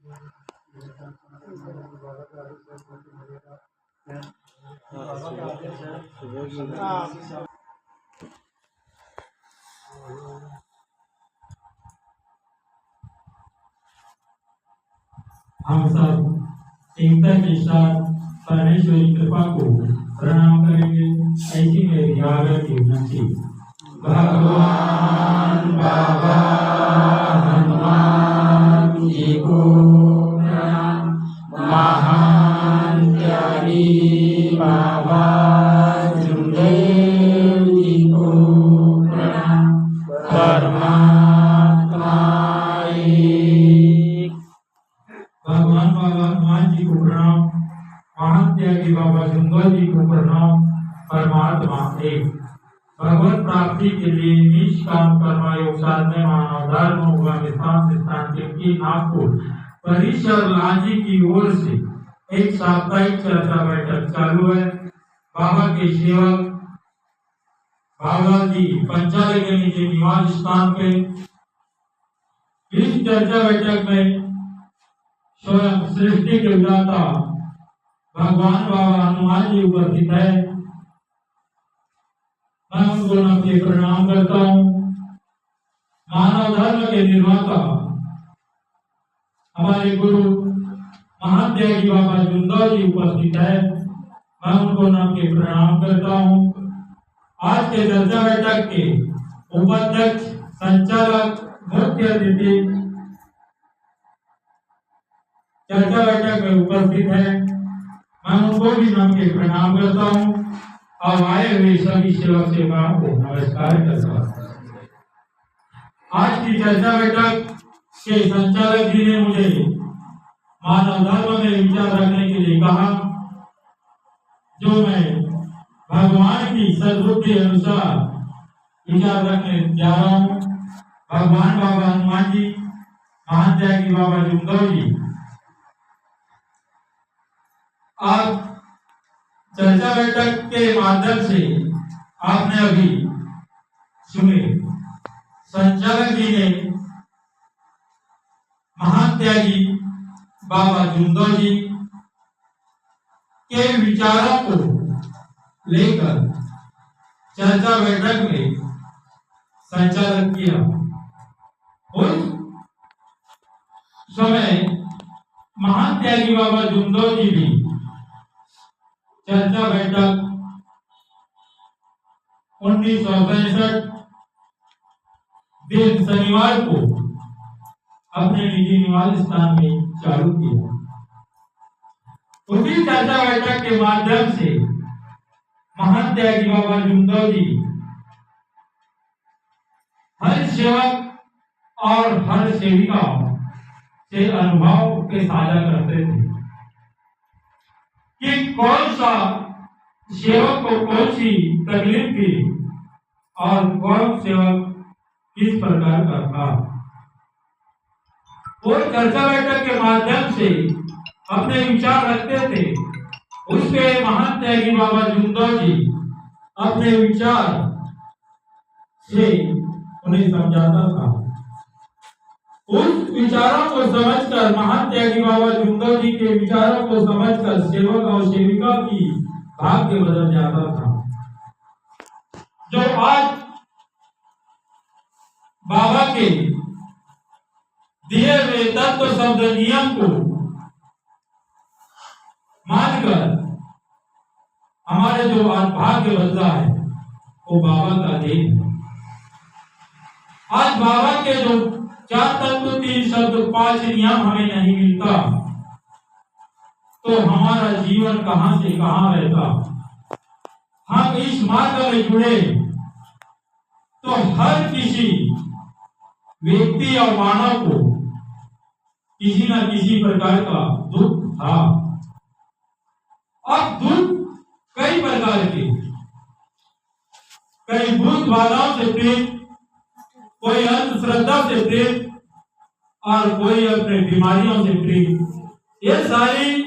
हम सब एकता के साथ परमेश्वर की कृपा को प्रणाम करेंगे। ऐसी मेरी आग्रह की विनती। भगवान बाबा हनुमान जी को प्रणाम। महान त्यागी बाबा जुमदेव जी को प्रणाम। परमात्मा एक। भगवान बाबा हनुमान जी को प्रणाम। महान त्यागी बाबा जुमदेव जी को प्रणाम। परमात्मा एक। भगवत प्राप्ति के लिए निष्काम कर्म योग साधने मानव धर्म अफगानिस्तान से स्थान की नागपुर परिसर लांजी की ओर से एक साप्ताहिक चर्चा बैठक चालू है। बाबा के सेवक बाबा जी पंचालय के नीचे निवास स्थान पे इस चर्चा बैठक में स्वयं सृष्टि के विधाता भगवान बाबा हनुमान जी उपस्थित है। मैं उनको नमस्ते प्रणाम करता हूँ। मानव धर्म के निर्माता हमारे गुरु महान त्यागी बाबा जुमदेव जी उपस्थित है। मैं उनको नमस्ते प्रणाम करता हूँ। आज के चर्चा बैठक के उपाध्यक्ष संचालक मुख्य अतिथि चर्चा बैठक में उपस्थित है। मैं उनको भी नमस्ते प्रणाम करता हूँ और आए हुए सभी सेवक सेवकाओं को नमस्कार करता हूँ। आज की चर्चा बैठक के संचालक जी ने मुझे मानव धर्म में विचार रखने के लिए कहा, जो मैं भगवान की सद्बुद्धि अनुसार विचार रखने जा रहा हूँ। भगवान बाबा हनुमान जी, महान त्यागी बाबा जुमदेव जी, आप चर्चा बैठक के माध्यम से आपने अभी सुने संचालक जी ने महान त्यागी बाबा जुमदेव जी के विचारों को लेकर चर्चा बैठक में संचालन किया। उस समय महान त्यागी बाबा जुमदेव जी भी चर्चा बैठक 1965 दिन शनिवार को अपने निजी निवास स्थान में चालू किया। उसी चर्चा बैठक के माध्यम से महान त्यागी बाबा जुमदेव जी हर सेवक और हर सेविका से अनुभव के साझा करते थे कि कौन सा सेवक को कौन सी तकलीफ थी और कौन सेवक किस प्रकार का था। वो चर्चा बैठक के माध्यम से अपने विचार रखते थे। उसके महान त्यागी बाबा जुमदेव जी अपने विचार से उन्हें समझाता था। उस विचारों को समझकर महान त्यागी बाबा जुमदेव जी के विचारों को समझकर सेवक और सेविका की भाग्य बदल जाता था। जो आज बाबा के दिए हुए तत्व शब्द नियम को मानकर हमारे जो आज भाग्य बदला है वो बाबा का देन है। आज बाबा के जो 4 तत्व 3 शब्द 5 नियम हमें नहीं मिलता तो हमारा जीवन कहां से कहां रहता। हम इस मार्ग में जुड़े तो हर किसी व्यक्ति और मानव को किसी न किसी प्रकार का दुख था। अब दुख कई प्रकार के, कई भूत बाधाओं से पीड़ित, कोई अंधश्रद्धा से पीड़ित और कोई अपने बीमारियों से पीड़ित। ये सारी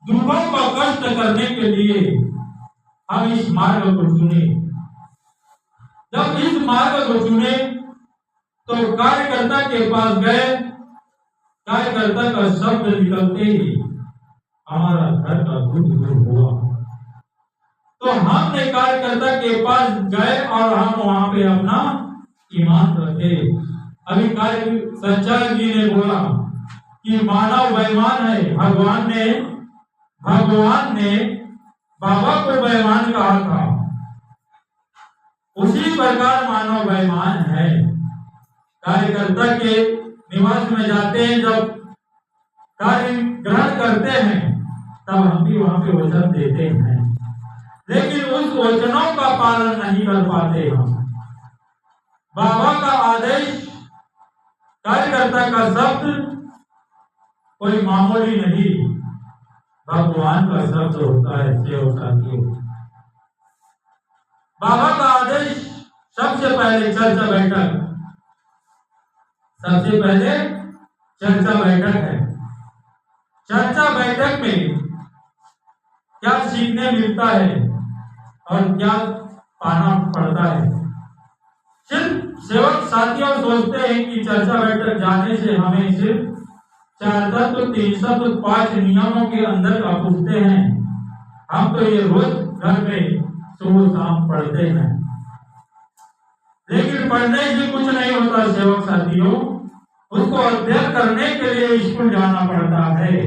दुखों का कष्ट करने के लिए हम इस मार्ग को चुने। जब इस मार्ग को चुने तो कार्यकर्ता के पास गए कार्यकर्ता का शब्द निकलते ही हमारा घर का दुख दूर हुआ। तो हमने कार्यकर्ता के पास गए और हम वहां पे अपना ईमान रखे। अभी कार्य संचालक जी ने बोला कि मानव बेईमान है, भगवान ने बाबा को बेईमान कहा था, उसी प्रकार मानव बेईमान है। कार्यकर्ता के निवास में जाते हैं, जब कार्य ग्रहण करते हैं तब हम भी वहां पे वचन देते हैं, लेकिन उस वचनों का पालन नहीं कर पाते हम। बाबा का आदेश, कार्यकर्ता का शब्द कोई मामूली नहीं, भगवान का शब्द होता है। सेवक साथियों, बाबा का आदेश सबसे पहले चर्चा बैठक, सबसे पहले चर्चा बैठक है। चर्चा बैठक में क्या सीखने मिलता है और क्या पाना पड़ता है। सिर्फ सेवक साथियों सोचते हैं कि चर्चा बैठक जाने से हमें सिर्फ 4 तत्व 3 तत्व 5 नियमों के अंदर का पूछते हैं। हम तो ये रोज घर में सुबह शाम पढ़ते हैं, लेकिन पढ़ने से कुछ नहीं होता सेवक साथियों, उसको अध्ययन करने के लिए स्कूल जाना पड़ता है।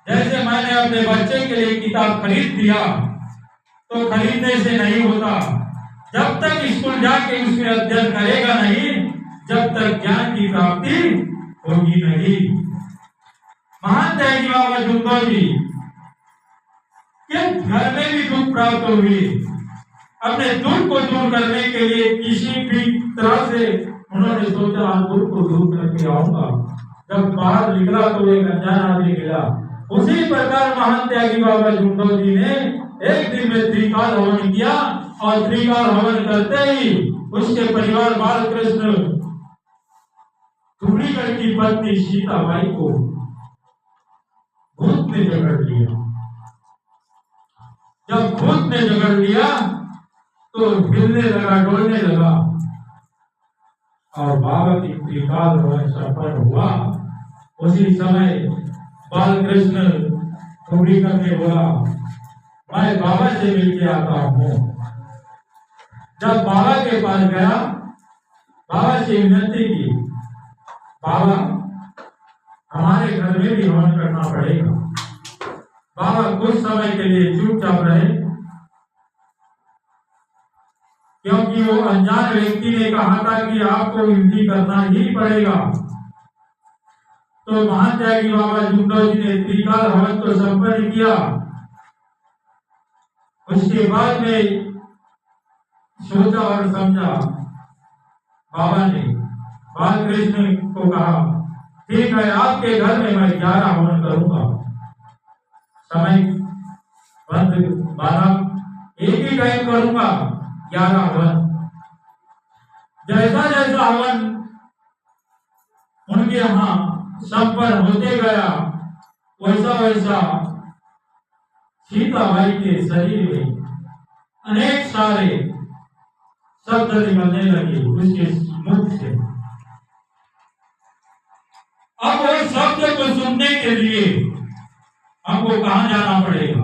जैसे मैंने अपने बच्चे के लिए किताब खरीद दिया तो खरीदने से नहीं होता, जब तक स्कूल जाके उसमें अध्ययन करेगा नहीं, जब तक ज्ञान की प्राप्ति होगी नहीं। महान त्यागी बाबा जुंदो जी के घर में भी दुख प्राप्त हुई। अपने दुख को दूर करने के लिए किसी भी तरह से उन्होंने सोचा दुख को दूर करके आऊंगा। जब बाहर निकला तो एक अनजान आदमी मिला। उसी प्रकार महान त्यागी बाबा जुंदो जी ने एक दिन में त्रिकाल हवन किया और त्रिकाल हवन करते ही उसके परिवार बालकृष्ण धुबरीगढ़ की पत्नी सीताबाई को भूत ने जकड़ लिया। जब भूत ने जकड़ लिया तो हिलने लगा, डोलने लगा और बाबा की त्रिकाल हवन सफल हुआ। उसी समय बालकृष्ण धुबरीगढ़ ने बोला, मैं बाबा से मिलके आता हूँ। जब बाबा के पास गया, बाबा से विनती की, बाबा हमारे घर में भी हवन करना पड़ेगा। बाबा कुछ समय के लिए चुपचाप रहे, क्योंकि वो अनजान व्यक्ति ने कहा था कि आपको विनती करना ही पड़ेगा। तो महान त्यागी बाबा जुंदो जी ने त्रिकाल हवन को संपन्न किया। उसके बाद में सोचा और समझा, बाबा ने बालकृष्ण को कहा, ठीक है, आपके घर में मैं 11 हवन करूंगा। समय बंद 12, एक ही टाइम करूंगा 11 हवन। जैसा जैसा हवन उनके यहाँ संपन्न होते गया, वैसा वैसा सीताबाई के शरीर में अनेक सारे शब्द निकलने लगे उसके मुख से। अब वो शब्द को सुनने के लिए हमको कहां जाना पड़ेगा?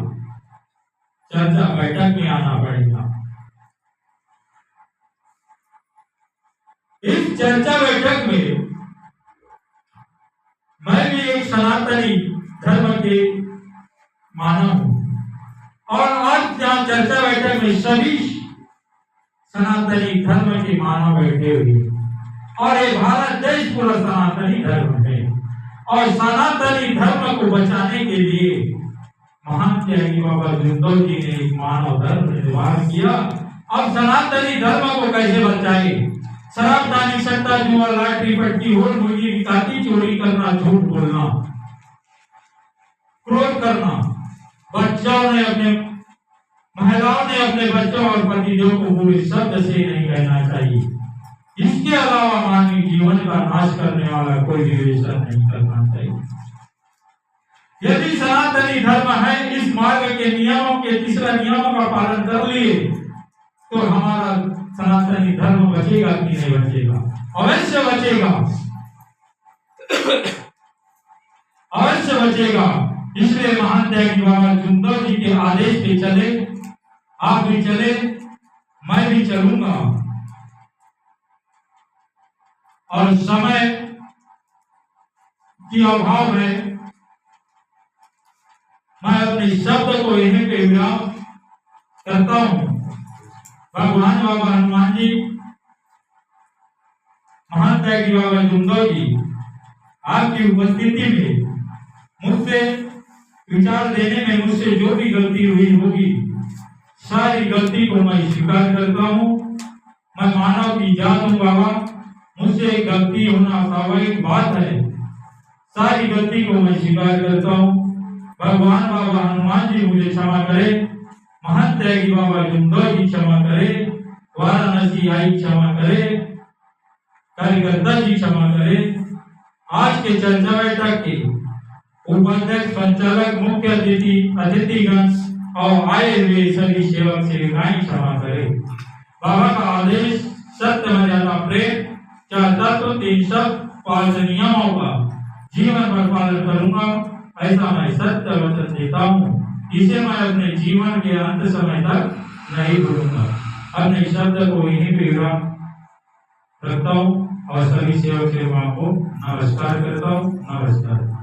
चर्चा बैठक में आना पड़ेगा। इस चर्चा बैठक में मैं भी एक सनातनी धर्म के मानव हूं और आज जहां चर्चा बैठक में सभी सनातनी धर्म के मानव बैठे हुए और ये भारत देश पूरा सनातनी धर्म है और सनातनी धर्म को बचाने के लिए महान त्यागी बाबा जुंदो जी ने एक मानव धर्म निर्माण किया। अब सनातनी धर्म को कैसे बचाए? शराबदानी, सट्टा, जुआ, लाटरी, पट्टी, होल मुर्गी, काटी, चोरी करना, झूठ बोलना, क्रोध करना, बच्चों ने अपने महिलाओं ने अपने बच्चों और पतिदेव को बुरे शब्द से नहीं कहना चाहिए। इसके अलावा मानवीय जीवन का नाश करने वाला कोई विवेचन नहीं करना चाहिए। यदि सनातनी धर्म है, इस मार्ग के नियमों के 3 नियमों का पालन कर लिए तो हमारा सनातनी धर्म बचेगा कि नहीं बचेगा? अवश्य बचेगा। बचेगा। इसलिए महान त्यागी बाबा जुमदो जी के आदेश पे चले, आप भी चले, मैं भी चलूंगा। और समय की अभाव है, मैं अपने शब्द को यहीं पे विराम करता हूं। भगवान बाबा हनुमान जी, महान त्यागी बाबा जुमदो जी, आपकी उपस्थिति में मुझसे विचार देने में मुझसे जो भी गलती हुई होगी, सारी गलती को मैं स्वीकार करता हूँ। मैं मानव की जात हूँ बाबा, मुझसे गलती होना स्वाभाविक बात है। सारी गलती को मैं स्वीकार करता हूँ। भगवान बाबा हनुमान जी मुझे क्षमा करे, महान त्यागी बाबा जुमदो जी क्षमा करे, वाराणसी आई क्षमा करे, कार्यकर्ता जी क्षमा करे। आज के चर्चा बैठक के उपाध्यक्ष, संचालक, मुख्य अतिथिगण और आए हुए सभी सेवक सेविकाएं क्षमा करे। बाबा का आदेश सत्य, मर्यादा, प्रेम, 4 तत्व, 3 शब्द, 5 नियमों का जीवन भर पालन करूंगा, ऐसा मैं सत्य वचन देता हूँ। इसे मैं अपने जीवन के अंत समय तक नहीं भूलूंगा। अपने शब्द को यहीं पे रखता हूँ और सभी सेवक सेवकों को नमस्कार करता हूँ। नमस्कार।